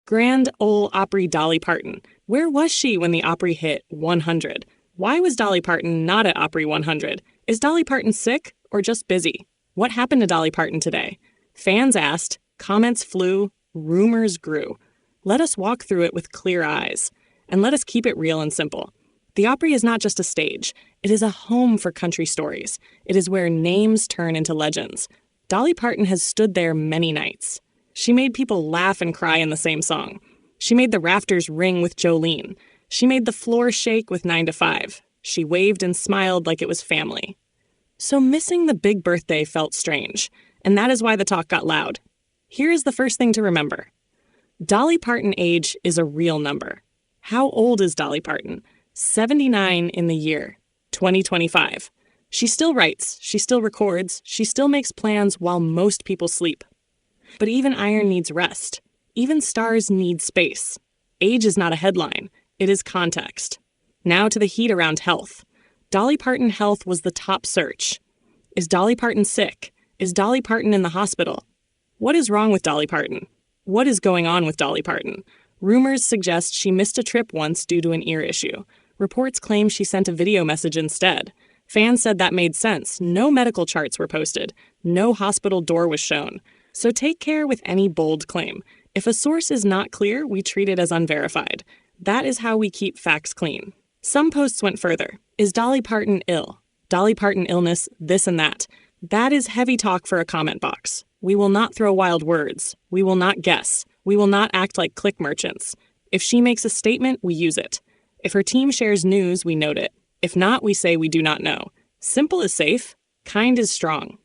Grand Ole Opry Dolly Parton. Where was she when the Opry hit 100? Why was Dolly Parton not at Opry 100? Is Dolly Parton sick or just busy? What happened to Dolly Parton today? Fans asked, comments flew, rumors grew. Let us walk through it with clear eyes. And let us keep it real and simple. The Opry is not just a stage. It is a home for country stories. It is where names turn into legends. Dolly Parton has stood there many nights. She made people laugh and cry in the same song. She made the rafters ring with Jolene. She made the floor shake with 9 to 5. She waved and smiled like it was family. So missing the big birthday felt strange, and that is why the talk got loud. Here is the first thing to remember. Dolly Parton age is a real number. How old is Dolly Parton? 79 in the year 2025. She still writes, she still records, she still makes plans while most people sleep. But even iron needs rest. Even stars need space. Age is not a headline. It is context. Now to the heat around health. Dolly Parton health was the top search. Is Dolly Parton sick? Is Dolly Parton in the hospital? What is wrong with Dolly Parton? What is going on with Dolly Parton? Rumors suggest she missed a trip once due to an ear issue. Reports claim she sent a video message instead. Fans said that made sense. No medical charts were posted. No hospital door was shown. So take care with any bold claim. If a source is not clear, we treat it as unverified. That is how we keep facts clean. Some posts went further. Is Dolly Parton ill? Dolly Parton illness, this and that. That is heavy talk for a comment box. We will not throw wild words. We will not guess. We will not act like click merchants. If she makes a statement, we use it. If her team shares news, we note it. If not, we say we do not know. Simple is safe. Kind is strong.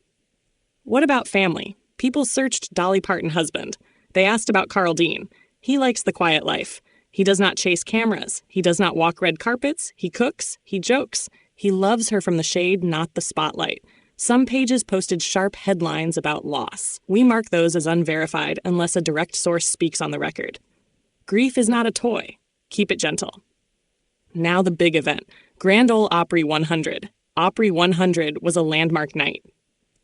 What about family? People searched Dolly Parton husband. They asked about Carl Dean. He likes the quiet life. He does not chase cameras. He does not walk red carpets. He cooks. He jokes. He loves her from the shade, not the spotlight. Some pages posted sharp headlines about loss. We mark those as unverified unless a direct source speaks on the record. Grief is not a toy. Keep it gentle. Now the big event. Grand Ole Opry 100. Opry 100 was a landmark night.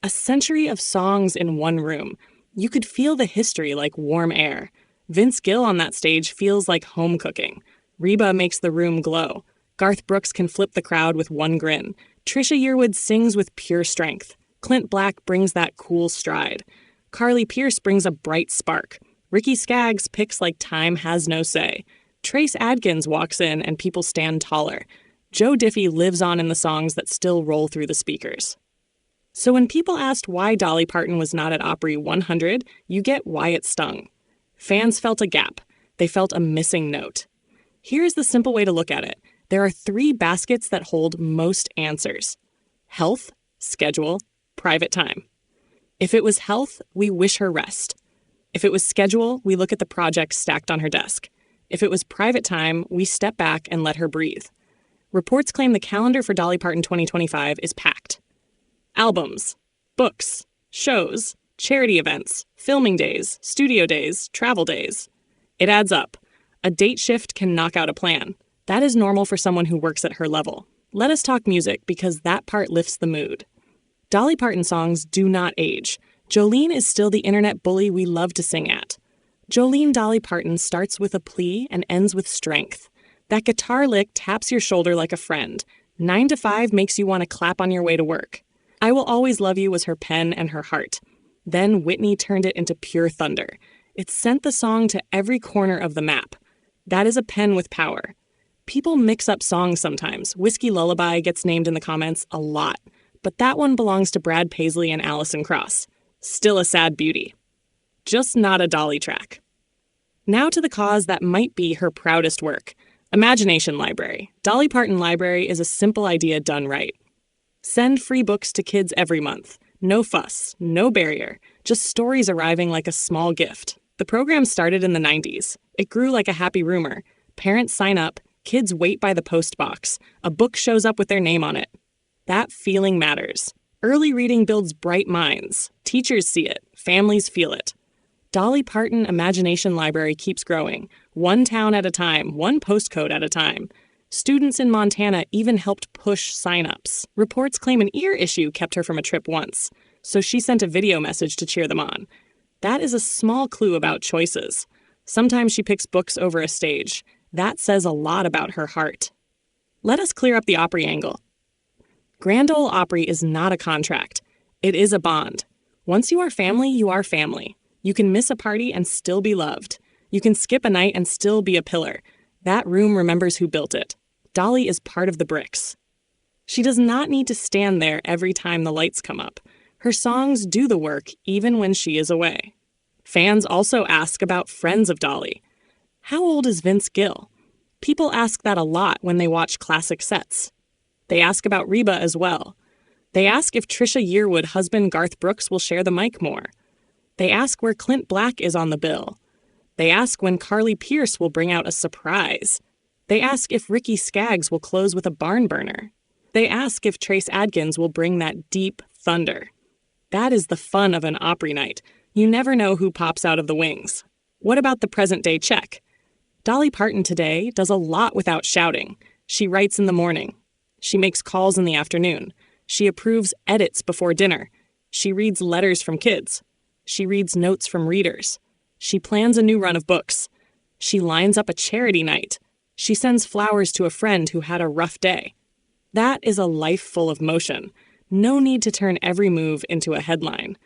A century of songs in one room. You could feel the history like warm air. Vince Gill on that stage feels like home cooking. Reba makes the room glow. Garth Brooks can flip the crowd with one grin. Trisha Yearwood sings with pure strength. Clint Black brings that cool stride. Pearce brings a bright spark. Ricky Skaggs picks like time has no say. Adkins walks in and people stand taller. Diffie lives on in the songs that still roll through the speakers. So when people asked why Dolly Parton was not at Opry 100, you get why it stung. Fans felt a gap. They felt a missing note. Here's the simple way to look at it. There are 3 baskets that hold most answers. Health, schedule, private time. If it was health, we wish her rest. If it was schedule, we look at the projects stacked on her desk. If it was private time, we step back and let her breathe. Reports claim the calendar for Dolly Parton 2025 is packed. Albums, books, shows, charity events, filming days, studio days, travel days. It adds up. A date shift can knock out a plan. That is normal for someone who works at her level. Let us talk music because that part lifts the mood. Dolly Parton songs do not age. Jolene is still the internet bully we love to sing at. Jolene Dolly Parton starts with a plea and ends with strength. That guitar lick taps your shoulder like a friend. 9 to 5 makes you want to clap on your way to work. I Will Always Love You was her pen and her heart. Then Whitney turned it into pure thunder. It sent the song to every corner of the map. That is a pen with power. People mix up songs sometimes. Whiskey Lullaby gets named in the comments a lot. But that one belongs to Brad Paisley and Alison Krauss. Still a sad beauty. Just not a Dolly track. Now to the cause that might be her proudest work. Imagination Library. Dolly Parton Library is a simple idea done right. Send free books to kids every month. No fuss, no barrier, just stories arriving like a small gift. The program started in the 90s. It grew like a happy rumor. Parents sign up, kids wait by the post box. A book shows up with their name on it. That feeling matters. Early reading builds bright minds. Teachers see it. Families feel it. Dolly Parton Imagination Library keeps growing. One town at a time, one postcode at a time. Students in Montana even helped push sign-ups. Reports claim an ear issue kept her from a trip once, so she sent a video message to cheer them on. That is a small clue about choices. Sometimes she picks books over a stage. That says a lot about her heart. Let us clear up the Opry angle. Grand Ole Opry is not a contract. It is a bond. Once you are family, you are family. You can miss a party and still be loved. You can skip a night and still be a pillar. That room remembers who built it. Dolly is part of the bricks. She does not need to stand there every time the lights come up. Her songs do the work even when she is away. Fans also ask about friends of Dolly. How old is Vince Gill? People ask that a lot when they watch classic sets. They ask about Reba as well. They ask if Trisha Yearwood husband Garth Brooks will share the mic more. They ask where Clint Black is on the bill. They ask when Pearce will bring out a surprise. They ask if Skaggs will close with a barn burner. They ask if Adkins will bring that deep thunder. That is the fun of an Opry night. You never know who pops out of the wings. What about the present-day check? Dolly Parton today does a lot without shouting. She writes in the morning. She makes calls in the afternoon. She approves edits before dinner. She reads letters from kids. She reads notes from readers. She plans a new run of books. She lines up a charity night. She sends flowers to a friend who had a rough day. That is a life full of motion. No need to turn every move into a headline.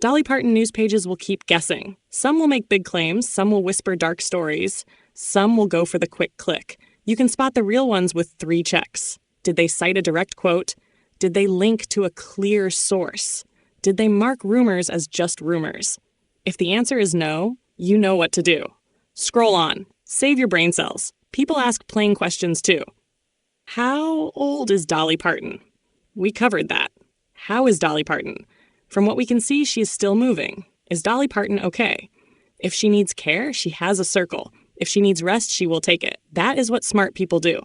Dolly Parton news pages will keep guessing. Some will make big claims, some will whisper dark stories, some will go for the quick click. You can spot the real ones with 3 checks. Did they cite a direct quote? Did they link to a clear source? Did they mark rumors as just rumors? If the answer is no, you know what to do. Scroll on. Save your brain cells. People ask plain questions too. How old is Dolly Parton? We covered that. How is Dolly Parton? From what we can see, she is still moving. Is Dolly Parton okay? If she needs care, she has a circle. If she needs rest, she will take it. That is what smart people do.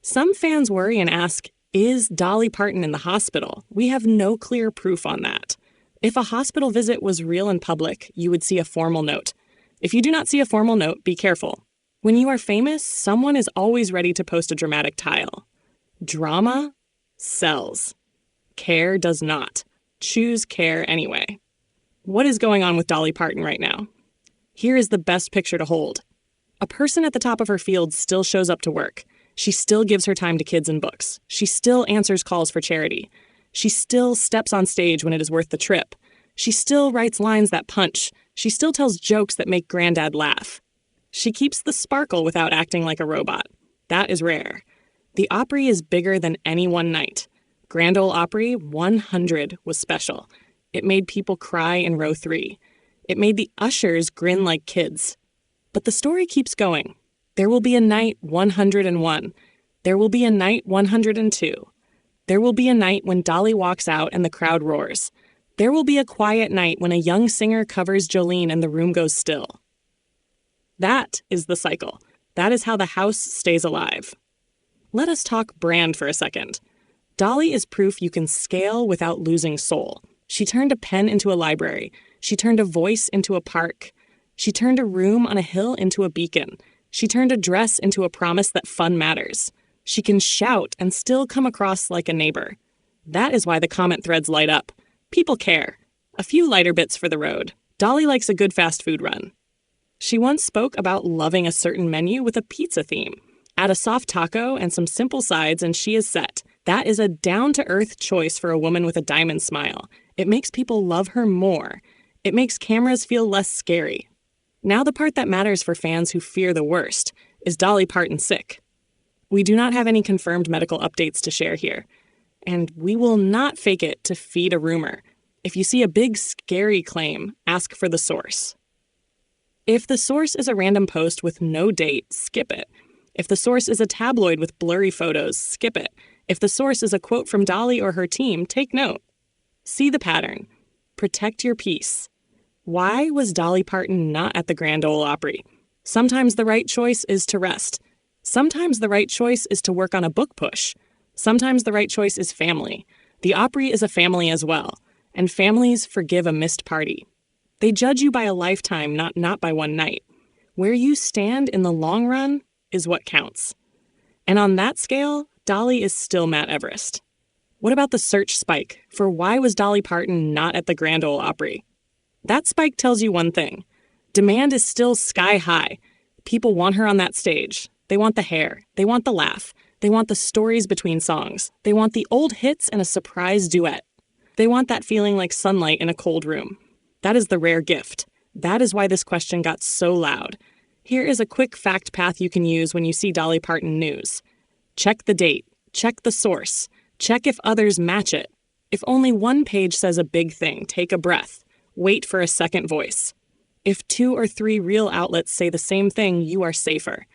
Some fans worry and ask, is Dolly Parton in the hospital? We have no clear proof on that. If a hospital visit was real and public, you would see a formal note. If you do not see a formal note, be careful. When you are famous, someone is always ready to post a dramatic tile. Drama sells. Care does not. Choose care anyway. What is going on with Dolly Parton right now? Here is the best picture to hold. A person at the top of her field still shows up to work. She still gives her time to kids and books. She still answers calls for charity. She still steps on stage when it is worth the trip. She still writes lines that punch. She still tells jokes that make Granddad laugh. She keeps the sparkle without acting like a robot. That is rare. The Opry is bigger than any one night. Grand Ole Opry 100 was special. It made people cry in row 3. It made the ushers grin like kids. But the story keeps going. There will be a night 101. There will be a night 102. There will be a night when Dolly walks out and the crowd roars. There will be a quiet night when a young singer covers Jolene and the room goes still. That is the cycle. That is how the house stays alive. Let us talk brand for a second. Dolly is proof you can scale without losing soul. She turned a pen into a library. She turned a voice into a park. She turned a room on a hill into a beacon. She turned a dress into a promise that fun matters. She can shout and still come across like a neighbor. That is why the comment threads light up. People care. A few lighter bits for the road. Dolly likes a good fast food run. She once spoke about loving a certain menu with a pizza theme. Add a soft taco and some simple sides and she is set. That is a down-to-earth choice for a woman with a diamond smile. It makes people love her more. It makes cameras feel less scary. Now the part that matters for fans who fear the worst. Is Dolly Parton sick? We do not have any confirmed medical updates to share here. And we will not fake it to feed a rumor. If you see a big, scary claim, ask for the source. If the source is a random post with no date, skip it. If the source is a tabloid with blurry photos, skip it. If the source is a quote from Dolly or her team, take note. See the pattern. Protect your peace. Why was Dolly Parton not at the Grand Ole Opry? Sometimes the right choice is to rest. Sometimes the right choice is to work on a book push. Sometimes the right choice is family. The Opry is a family as well, and families forgive a missed party. They judge you by a lifetime, not by one night. Where you stand in the long run is what counts. And on that scale, Dolly is still Mount Everest. What about the search spike for why was Dolly Parton not at the Grand Ole Opry? That spike tells you one thing. Demand is still sky high. People want her on that stage. They want the hair. They want the laugh. They want the stories between songs. They want the old hits and a surprise duet. They want that feeling like sunlight in a cold room. That is the rare gift. That is why this question got so loud. Here is a quick fact path you can use when you see Dolly Parton news. Check the date. Check the source. Check if others match it. If only one page says a big thing, take a breath. Wait for a second voice. If 2 or 3 real outlets say the same thing, you are safer.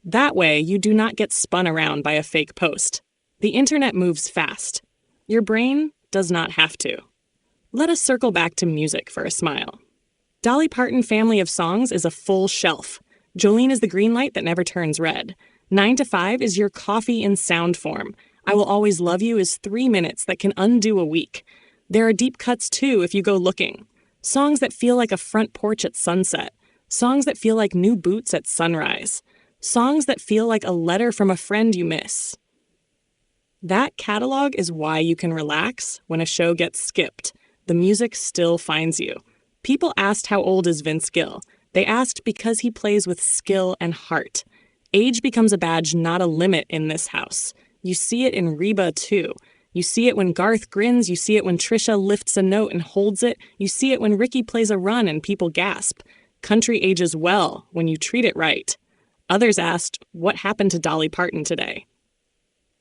That way, you do not get spun around by a fake post. The internet moves fast. Your brain does not have to. Let us circle back to music for a smile. Dolly Parton family of songs is a full shelf. Jolene is the green light that never turns red. 9 to 5 is your coffee in sound form. I Will Always Love You is 3 minutes that can undo a week. There are deep cuts too if you go looking. Songs that feel like a front porch at sunset. Songs that feel like new boots at sunrise. Songs that feel like a letter from a friend you miss. That catalog is why you can relax when a show gets skipped. The music still finds you. People asked how old is Vince Gill. They asked because he plays with skill and heart. Age becomes a badge, not a limit in this house. You see it in Reba too. You see it when Garth grins, you see it when Trisha lifts a note and holds it, you see it when Ricky plays a run and people gasp. Country ages well when you treat it right. Others asked, what happened to Dolly Parton today?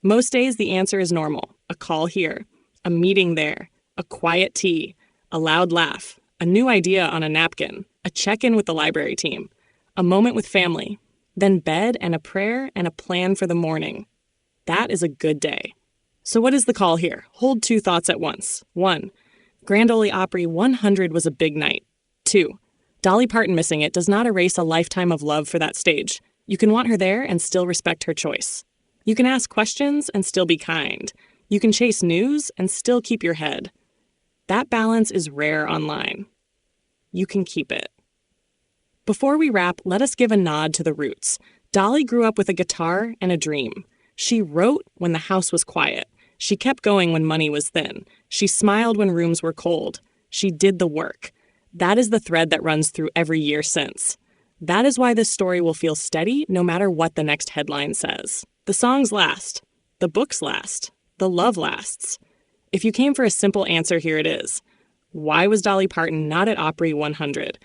Most days the answer is normal. A call here, a meeting there, a quiet tea, a loud laugh, a new idea on a napkin, a check-in with the library team, a moment with family, then bed and a prayer and a plan for the morning. That is a good day. So what is the call here? Hold 2 thoughts at once. 1. Grand Ole Opry 100 was a big night. 2. Dolly Parton missing it does not erase a lifetime of love for that stage. You can want her there and still respect her choice. You can ask questions and still be kind. You can chase news and still keep your head. That balance is rare online. You can keep it. Before we wrap, let us give a nod to the roots. Dolly grew up with a guitar and a dream. She wrote when the house was quiet. She kept going when money was thin. She smiled when rooms were cold. She did the work. That is the thread that runs through every year since. That is why this story will feel steady no matter what the next headline says. The songs last. The books last. The love lasts. If you came for a simple answer, here it is. Why was Dolly Parton not at Opry 100?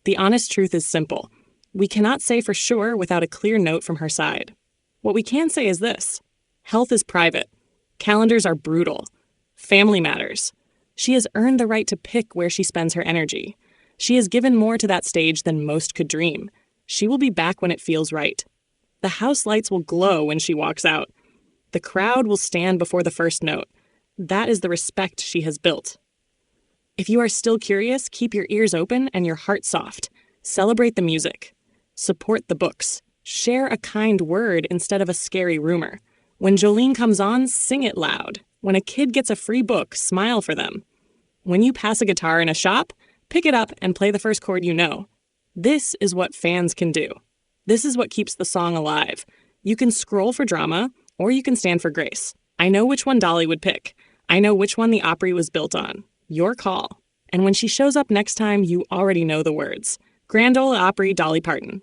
The honest truth is simple. We cannot say for sure without a clear note from her side. What we can say is this. Health is private. Calendars are brutal. Family matters. She has earned the right to pick where she spends her energy. She has given more to that stage than most could dream. She will be back when it feels right. The house lights will glow when she walks out. The crowd will stand before the first note. That is the respect she has built. If you are still curious, keep your ears open and your heart soft. Celebrate the music. Support the books. Share a kind word instead of a scary rumor. When Jolene comes on, sing it loud. When a kid gets a free book, smile for them. When you pass a guitar in a shop, pick it up and play the first chord you know. This is what fans can do. This is what keeps the song alive. You can scroll for drama, or you can stand for grace. I know which one Dolly would pick. I know which one the Opry was built on. Your call. And when she shows up next time, you already know the words. Grand Ole Opry, Dolly Parton.